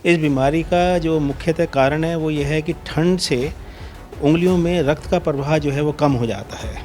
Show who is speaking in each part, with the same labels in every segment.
Speaker 1: इस बीमारी का जो मुख्यतः कारण है वो ये है कि ठंड से उंगलियों में रक्त का प्रवाह जो है वो कम हो जाता है।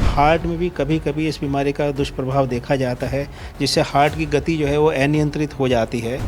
Speaker 1: हार्ट में भी कभी-कभी इस बीमारी का दुष्प्रभाव देखा जाता है, जिससे हार्ट की गति जो है वो अनियंत्रित हो जाती है।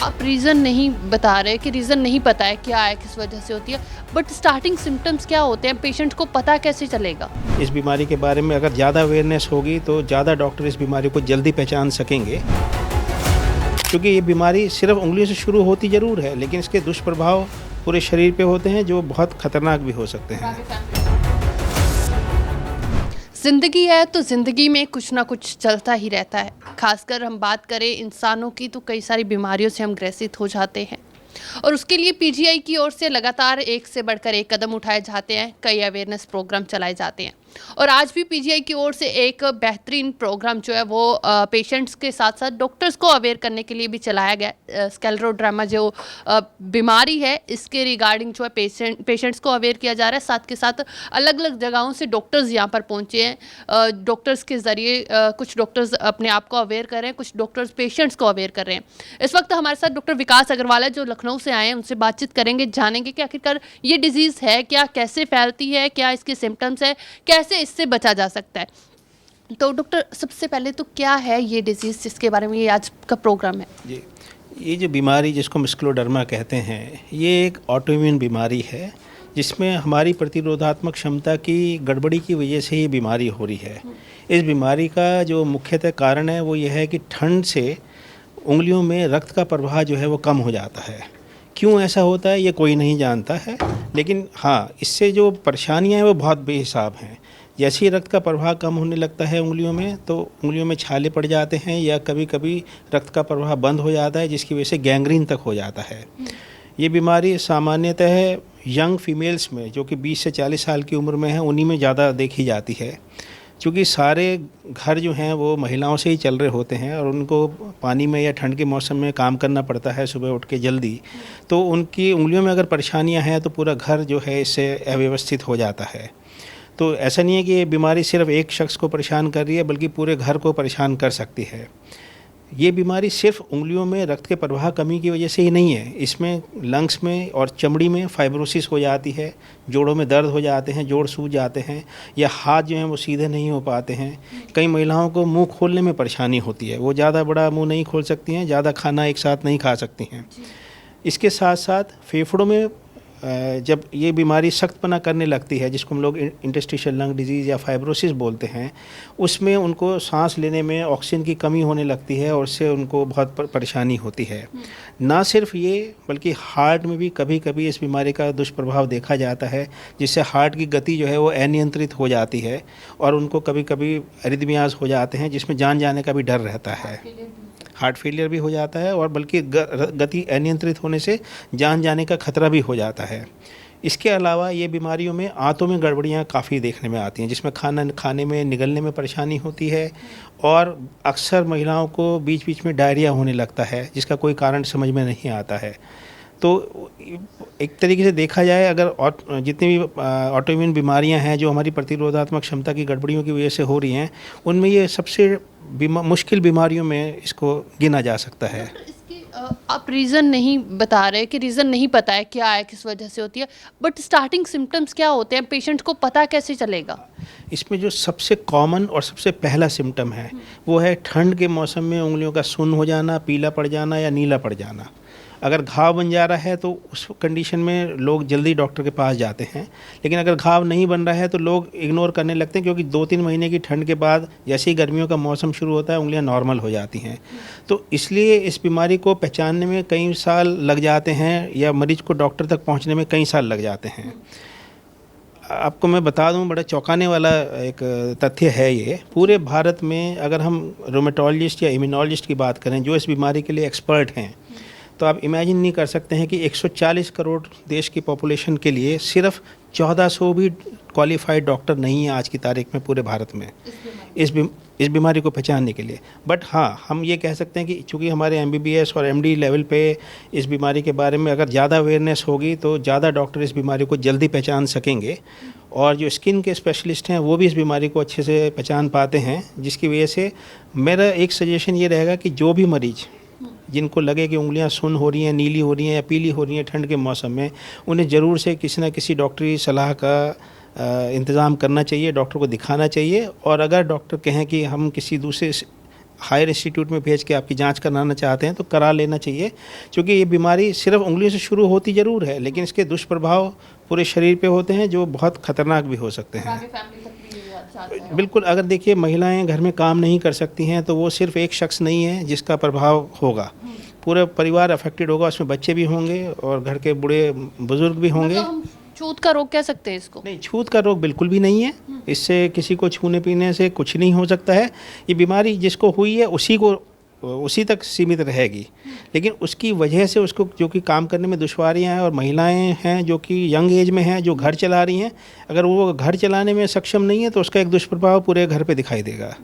Speaker 2: आप रीज़न नहीं बता रहे कि रीज़न नहीं पता है क्या है, किस वजह से होती है, बट स्टार्टिंग सिम्टम्स क्या होते हैं, पेशेंट को पता कैसे चलेगा?
Speaker 1: इस बीमारी के बारे में अगर ज़्यादा अवेयरनेस होगी तो ज़्यादा डॉक्टर इस बीमारी को जल्दी पहचान सकेंगे। क्योंकि ये बीमारी सिर्फ उंगलियों से शुरू होती ज़रूर है, लेकिन इसके दुष्प्रभाव पूरे शरीर पे होते हैं जो बहुत खतरनाक भी हो सकते हैं।
Speaker 2: ज़िंदगी है तो ज़िंदगी में कुछ ना कुछ चलता ही रहता है। खासकर हम बात करें इंसानों की तो कई सारी बीमारियों से हम ग्रसित हो जाते हैं और उसके लिए पीजीआई की ओर से लगातार एक से बढ़कर एक कदम उठाए जाते हैं, कई अवेयरनेस प्रोग्राम चलाए जाते हैं और आज भी पीजीआई की ओर से एक बेहतरीन प्रोग्राम जो है वो पेशेंट्स के साथ साथ डॉक्टर्स को अवेयर करने के लिए भी चलाया गया। स्क्लेरोडर्मा जो बीमारी है इसके रिगार्डिंग जो है पेशेंट्स को अवेयर किया जा रहा है। साथ के साथ अलग अलग जगहों से डॉक्टर्स यहाँ पर पहुँचे हैं। डॉक्टर्स के ज़रिए कुछ डॉक्टर्स अपने आप को अवेयर कर रहे हैं, कुछ डॉक्टर्स पेशेंट्स को अवेयर कर रहे हैं। इस वक्त हमारे साथ डॉक्टर विकास अग्रवाल है जो लखनऊ से आए हैं, उनसे बातचीत करेंगे, जानेंगे कि आखिरकार ये डिजीज़ है क्या, कैसे फैलती है, क्या इसके सिम्टम्स है, कैसे इससे बचा जा सकता है। तो डॉक्टर सबसे पहले तो क्या है ये डिजीज़ जिसके बारे में ये आज का प्रोग्राम है?
Speaker 1: जी, ये जो बीमारी जिसको स्क्लेरोडर्मा कहते हैं, ये एक ऑटोइम्यून बीमारी है जिसमें हमारी प्रतिरोधात्मक क्षमता की गड़बड़ी की वजह से ये बीमारी हो रही है। इस बीमारी का जो मुख्यतः कारण है वो ये है कि ठंड से उंगलियों में रक्त का प्रवाह जो है वो कम हो जाता है। क्यों ऐसा होता है ये कोई नहीं जानता है, लेकिन हाँ, इससे जो परेशानियां हैं वो बहुत बेहिसाब हैं। जैसे ही रक्त का प्रवाह कम होने लगता है उंगलियों में, तो उंगलियों में छाले पड़ जाते हैं या कभी कभी रक्त का प्रवाह बंद हो जाता है, जिसकी वजह से गैंग्रीन तक हो जाता है। ये बीमारी सामान्यतः यंग फीमेल्स में जो कि 20 से 40 साल की उम्र में है, उन्हीं में ज़्यादा देखी जाती है। क्योंकि सारे घर जो हैं वो महिलाओं से ही चल रहे होते हैं और उनको पानी में या ठंड के मौसम में काम करना पड़ता है सुबह उठ के जल्दी, तो उनकी उंगलियों में अगर परेशानियां हैं तो पूरा घर जो है इससे अव्यवस्थित हो जाता है। तो ऐसा नहीं है कि ये बीमारी सिर्फ एक शख्स को परेशान कर रही है, बल्कि पूरे घर को परेशान कर सकती है। ये बीमारी सिर्फ उंगलियों में रक्त के प्रवाह कमी की वजह से ही नहीं है, इसमें लंग्स में और चमड़ी में फाइब्रोसिस हो जाती है, जोड़ों में दर्द हो जाते हैं, जोड़ सूज जाते हैं या हाथ जो हैं वो सीधे नहीं हो पाते हैं। कई महिलाओं को मुंह खोलने में परेशानी होती है, वो ज़्यादा बड़ा मुंह नहीं खोल सकती हैं, ज़्यादा खाना एक साथ नहीं खा सकती हैं। इसके साथ साथ फेफड़ों में जब ये बीमारी सख्तपना करने लगती है, जिसको हम लोग इंटरस्टिशियल लंग डिजीज़ या फाइब्रोसिस बोलते हैं, उसमें उनको सांस लेने में ऑक्सीजन की कमी होने लगती है और उससे उनको बहुत परेशानी होती है। ना सिर्फ ये, बल्कि हार्ट में भी कभी कभी इस बीमारी का दुष्प्रभाव देखा जाता है, जिससे हार्ट की गति जो है वो अनियंत्रित हो जाती है और उनको कभी कभी एरिथमियाज हो जाते हैं, जिसमें जान जाने का भी डर रहता है। हार्ट फेलियर भी हो जाता है और बल्कि गति अनियंत्रित होने से जान जाने का खतरा भी हो जाता है। इसके अलावा ये बीमारियों में आंतों में गड़बड़ियाँ काफ़ी देखने में आती हैं, जिसमें खाना खाने में निगलने में परेशानी होती है और अक्सर महिलाओं को बीच बीच में डायरिया होने लगता है, जिसका कोई कारण समझ में नहीं आता है। तो एक तरीके से देखा जाए, अगर जितनी भी ऑटोइम्यून बीमारियां हैं जो हमारी प्रतिरोधात्मक क्षमता की गड़बड़ियों की वजह से हो रही हैं, उनमें ये सबसे मुश्किल बीमारियों में इसको गिना जा सकता है।
Speaker 2: इसके आप रीज़न नहीं बता रहे कि रीज़न नहीं पता है क्या है, किस वजह से होती है, बट स्टार्टिंग सिम्टम्स क्या होते हैं, पेशेंट को पता कैसे चलेगा?
Speaker 1: इसमें जो सबसे कॉमन और सबसे पहला सिम्टम है वो है ठंड के मौसम में उंगलियों का सुन्न हो जाना, पीला पड़ जाना या नीला पड़ जाना। अगर घाव बन जा रहा है तो उस कंडीशन में लोग जल्दी डॉक्टर के पास जाते हैं, लेकिन अगर घाव नहीं बन रहा है तो लोग इग्नोर करने लगते हैं, क्योंकि 2-3 महीने की ठंड के बाद जैसे ही गर्मियों का मौसम शुरू होता है उंगलियां नॉर्मल हो जाती हैं। तो इसलिए इस बीमारी को पहचानने में कई साल लग जाते हैं या मरीज को डॉक्टर तक पहुँचने में कई साल लग जाते हैं। आपको मैं बता दूं, बड़ा चौंकाने वाला एक तथ्य है ये। पूरे भारत में अगर हम रोमेटोलॉजिस्ट या इम्यूनोलॉजिस्ट की बात करें जो इस बीमारी के लिए एक्सपर्ट हैं, तो आप इमेजिन नहीं कर सकते हैं कि 140 करोड़ देश की पॉपुलेशन के लिए सिर्फ 1400 भी क्वालिफाइड डॉक्टर नहीं है आज की तारीख में पूरे भारत में इस बीमारी को पहचानने के लिए। बट हाँ, हम ये कह सकते हैं कि चूँकि हमारे MBBS और MD लेवल पे इस बीमारी के बारे में अगर ज़्यादा अवेयरनेस होगी तो ज़्यादा डॉक्टर इस बीमारी को जल्दी पहचान सकेंगे और जो स्किन के स्पेशलिस्ट हैं वो भी इस बीमारी को अच्छे से पहचान पाते हैं, जिसकी वजह से मेरा एक सजेशन ये रहेगा कि जो भी मरीज़ जिनको लगे कि उंगलियां सुन्न हो रही हैं, नीली हो रही हैं या पीली हो रही हैं ठंड के मौसम में, उन्हें ज़रूर से किसी न किसी डॉक्टरी सलाह का इंतज़ाम करना चाहिए, डॉक्टर को दिखाना चाहिए। और अगर डॉक्टर कहें कि हम किसी दूसरे हायर इंस्टीट्यूट में भेज के आपकी जांच कराना चाहते हैं तो करा लेना चाहिए, क्योंकि ये बीमारी सिर्फ उंगलियों से शुरू होती ज़रूर है, लेकिन इसके दुष्प्रभाव पूरे शरीर पे होते हैं जो बहुत ख़तरनाक भी हो सकते हैं। बिल्कुल, अगर देखिए महिलाएं घर में काम नहीं कर सकती हैं तो वो सिर्फ एक शख्स नहीं है जिसका प्रभाव होगा, पूरा परिवार अफेक्टेड होगा, उसमें बच्चे भी होंगे और घर के बूढ़े बुजुर्ग भी होंगे।
Speaker 2: मतलब हम छूत का रोग कह सकते हैं इसको?
Speaker 1: नहीं, छूत का रोग बिल्कुल भी नहीं है, इससे किसी को छूने पीने से कुछ नहीं हो सकता है। ये बीमारी जिसको हुई है उसी तक सीमित रहेगी, लेकिन उसकी वजह से उसको जो कि काम करने में दुश्वारियां हैं, और महिलाएं हैं जो कि यंग एज में हैं जो घर चला रही हैं, अगर वो घर चलाने में सक्षम नहीं है तो उसका एक दुष्प्रभाव पूरे घर पे दिखाई देगा।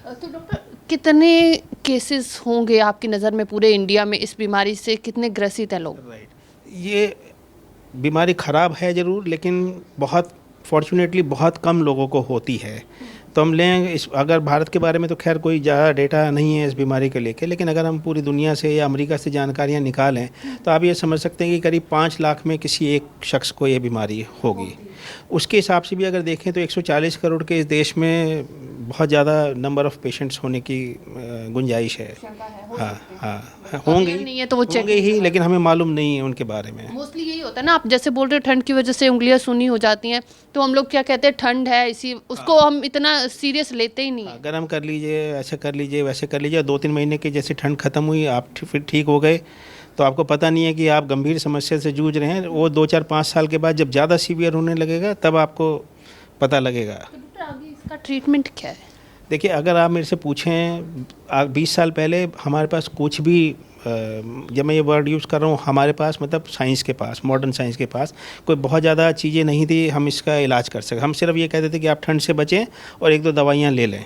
Speaker 2: तो डॉक्टर, कितने केसेस होंगे आपकी नज़र में पूरे इंडिया में इस बीमारी से, कितने ग्रसित हैं लोग?
Speaker 1: राइट, ये बीमारी ख़राब है ज़रूर, लेकिन बहुत फॉर्चुनेटली बहुत कम लोगों को होती है। तो हम लें इस, अगर भारत के बारे में तो खैर कोई ज़्यादा डेटा नहीं है इस बीमारी के लेके, लेकिन अगर हम पूरी दुनिया से या अमेरिका से जानकारियाँ निकालें तो आप ये समझ सकते हैं कि करीब 5 लाख में किसी एक शख्स को ये बीमारी होगी। उसके हिसाब से भी अगर देखें तो 140 करोड़ के इस देश में बहुत ज़्यादा नंबर ऑफ़ पेशेंट्स होने की गुंजाइश है। हाँ, होंगे
Speaker 2: नहीं है तो वो चेक
Speaker 1: होंगे ही, लेकिन हमें मालूम नहीं है उनके बारे में।
Speaker 2: मोस्टली यही होता है ना, आप जैसे बोल रहे हो ठंड की वजह से उंगलियां सूनी हो जाती हैं, तो हम लोग क्या कहते हैं ठंड है इसी, उसको हम इतना सीरियस लेते ही नहीं है।
Speaker 1: गर्म कर लीजिए, ऐसे कर लीजिए, वैसे कर लीजिए, 2-3 महीने की जैसे ठंड ख़त्म हुई आप फिर ठीक हो गए, तो आपको पता नहीं है कि आप गंभीर समस्या से जूझ रहे हैं। वो 2-4-5 साल के बाद जब ज़्यादा सीवियर होने लगेगा तब आपको पता लगेगा।
Speaker 2: तो डॉक्टर आगे इसका ट्रीटमेंट क्या है?
Speaker 1: देखिए, अगर आप मेरे से पूछें 20 साल पहले हमारे पास कुछ भी, जब मैं ये वर्ड यूज़ कर रहा हूँ हमारे पास, मतलब साइंस के पास, मॉडर्न साइंस के पास कोई बहुत ज़्यादा चीज़ें नहीं थी हम इसका इलाज कर सकें। हम सिर्फ ये कहते थे कि आप ठंड से बचें और 1-2 दवाइयाँ ले लें।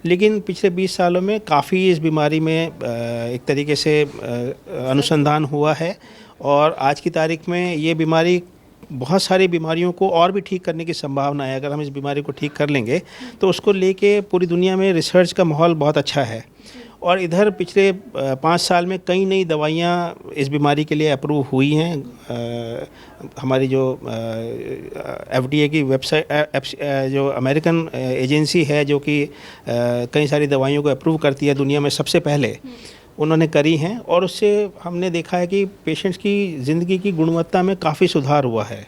Speaker 1: लेकिन पिछले 20 सालों में काफ़ी इस बीमारी में एक तरीके से अनुसंधान हुआ है, और आज की तारीख में ये बीमारी बहुत सारी बीमारियों को और भी ठीक करने की संभावना है। अगर हम इस बीमारी को ठीक कर लेंगे तो उसको लेके पूरी दुनिया में रिसर्च का माहौल बहुत अच्छा है, और इधर पिछले 5 साल में कई नई दवाइयाँ इस बीमारी के लिए अप्रूव हुई हैं। हमारी जो FDA की वेबसाइट, जो अमेरिकन एजेंसी है जो कि कई सारी दवाइयों को अप्रूव करती है दुनिया में सबसे पहले, उन्होंने करी हैं, और उससे हमने देखा है कि पेशेंट्स की ज़िंदगी की गुणवत्ता में काफ़ी सुधार हुआ है।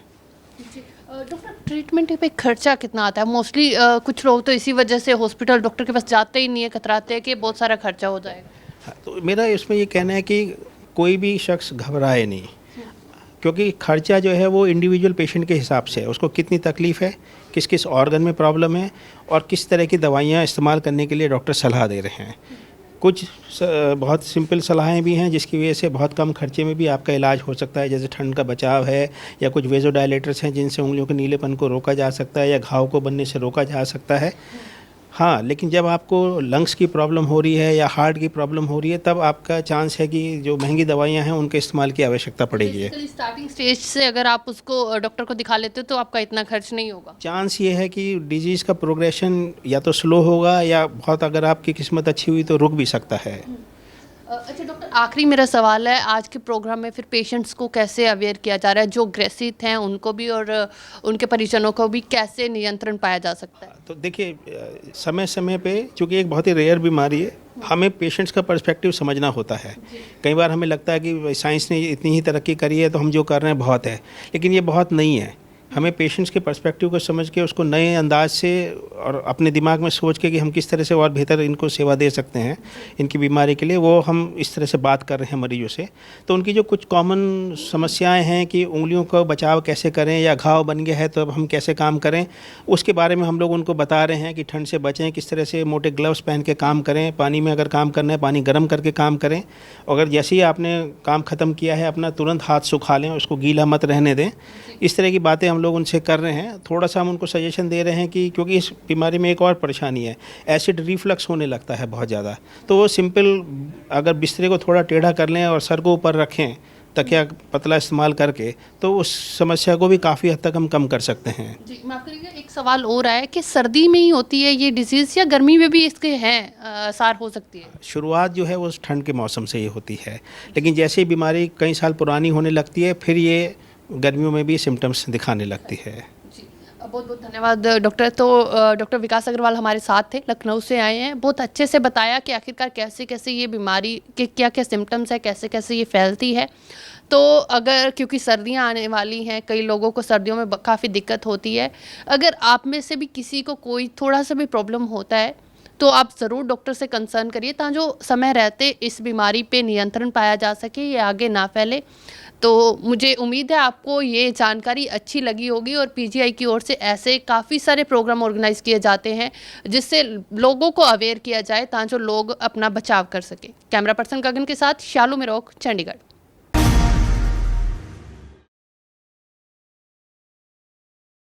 Speaker 2: डॉक्टर, ट्रीटमेंट पे खर्चा कितना आता है? मोस्टली कुछ लोग तो इसी वजह से हॉस्पिटल डॉक्टर के पास जाते ही नहीं है, कतराते हैं कि बहुत सारा खर्चा हो जाएगा।
Speaker 1: तो मेरा इसमें ये कहना है कि कोई भी शख्स घबराए नहीं, क्योंकि खर्चा जो है वो इंडिविजुअल पेशेंट के हिसाब से है, उसको कितनी तकलीफ़ है, किस किस ऑर्गन में प्रॉब्लम है, और किस तरह की दवाइयाँ इस्तेमाल करने के लिए डॉक्टर सलाह दे रहे हैं। कुछ बहुत सिंपल सलाहें भी हैं जिसकी वजह से बहुत कम खर्चे में भी आपका इलाज हो सकता है, जैसे ठंड का बचाव है, या कुछ वेज़ोडाइलेटर्स हैं जिनसे उंगलियों के नीलेपन को रोका जा सकता है या घाव को बनने से रोका जा सकता है। हाँ, लेकिन जब आपको लंग्स की प्रॉब्लम हो रही है या हार्ट की प्रॉब्लम हो रही है तब आपका चांस है कि जो महंगी दवाइयाँ हैं उनके इस्तेमाल की आवश्यकता पड़ेगी।
Speaker 2: स्टार्टिंग स्टेज से अगर आप उसको डॉक्टर को दिखा लेते हो तो आपका इतना खर्च नहीं होगा।
Speaker 1: चांस ये है कि डिजीज़ का प्रोग्रेशन या तो स्लो होगा, या बहुत अगर आपकी किस्मत अच्छी हुई तो रुक भी सकता है।
Speaker 2: अच्छा डॉक्टर, आखिरी मेरा सवाल है, आज के प्रोग्राम में फिर पेशेंट्स को कैसे अवेयर किया जा रहा है, जो ग्रसित हैं उनको भी और उनके परिजनों को भी कैसे नियंत्रण पाया जा सकता है?
Speaker 1: तो देखिए, समय समय पे, चूँकि एक बहुत ही रेयर बीमारी है, हमें पेशेंट्स का पर्सपेक्टिव समझना होता है। कई बार हमें लगता है कि साइंस ने इतनी ही तरक्की करी है तो हम जो कर रहे हैं बहुत है, लेकिन ये बहुत नहीं है। हमें पेशेंट्स के पर्सपेक्टिव को समझ के उसको नए अंदाज से और अपने दिमाग में सोच के कि हम किस तरह से और बेहतर इनको सेवा दे सकते हैं इनकी बीमारी के लिए, वो हम इस तरह से बात कर रहे हैं मरीजों से। तो उनकी जो कुछ कॉमन समस्याएं हैं कि उंगलियों का बचाव कैसे करें, या घाव बन गया है तो अब हम कैसे काम करें, उसके बारे में हम लोग उनको बता रहे हैं कि ठंड से बचें, किस तरह से मोटे ग्लव्स पहन के काम करें, पानी में अगर काम करना है पानी गर्म करके काम करें, अगर जैसे ही आपने काम ख़त्म किया है अपना तुरंत हाथ सुखा लें, उसको गीला मत रहने दें। इस तरह की बातें हम लोग उनसे कर रहे हैं। थोड़ा सा हम उनको सजेशन दे रहे हैं कि क्योंकि इस बीमारी में एक और परेशानी है, एसिड रिफ्लक्स होने लगता है बहुत ज़्यादा, तो वो सिंपल अगर बिस्तरे को थोड़ा टेढ़ा कर लें और सर को ऊपर रखें तकिया पतला इस्तेमाल करके, तो उस समस्या को भी काफ़ी हद तक हम कम कर सकते हैं।
Speaker 2: जी, माफ करिएगा, एक सवाल और है कि सर्दी में ही होती है ये डिजीज़ या गर्मी में भी इसके हैं आसार हो सकती है?
Speaker 1: शुरुआत जो है वो ठंड के मौसम से ही होती है, लेकिन जैसे ही बीमारी कई साल पुरानी होने लगती है, फिर ये गर्मियों में भी सिम्टम्स दिखाने लगती है।
Speaker 2: जी, बहुत बहुत धन्यवाद डॉक्टर। तो डॉक्टर विकास अग्रवाल हमारे साथ थे, लखनऊ से आए हैं। बहुत अच्छे से बताया कि आखिरकार कैसे कैसे ये बीमारी के क्या क्या सिम्टम्स है, कैसे कैसे ये फैलती है। तो अगर, क्योंकि सर्दियां आने वाली हैं, कई लोगों को सर्दियों में काफ़ी दिक्कत होती है, अगर आप में से भी किसी को कोई थोड़ा सा भी प्रॉब्लम होता है तो आप ज़रूर डॉक्टर से कंसर्न करिए, ताकि जो समय रहते इस बीमारी पे नियंत्रण पाया जा सके, ये आगे ना फैले। तो मुझे उम्मीद है आपको ये जानकारी अच्छी लगी होगी, और पीजीआई की ओर से ऐसे काफ़ी सारे प्रोग्राम ऑर्गेनाइज किए जाते हैं जिससे लोगों को अवेयर किया जाए, ताकि जो लोग अपना बचाव कर सके। कैमरा पर्सन गगन के साथ शालू मेरोक, चंडीगढ़।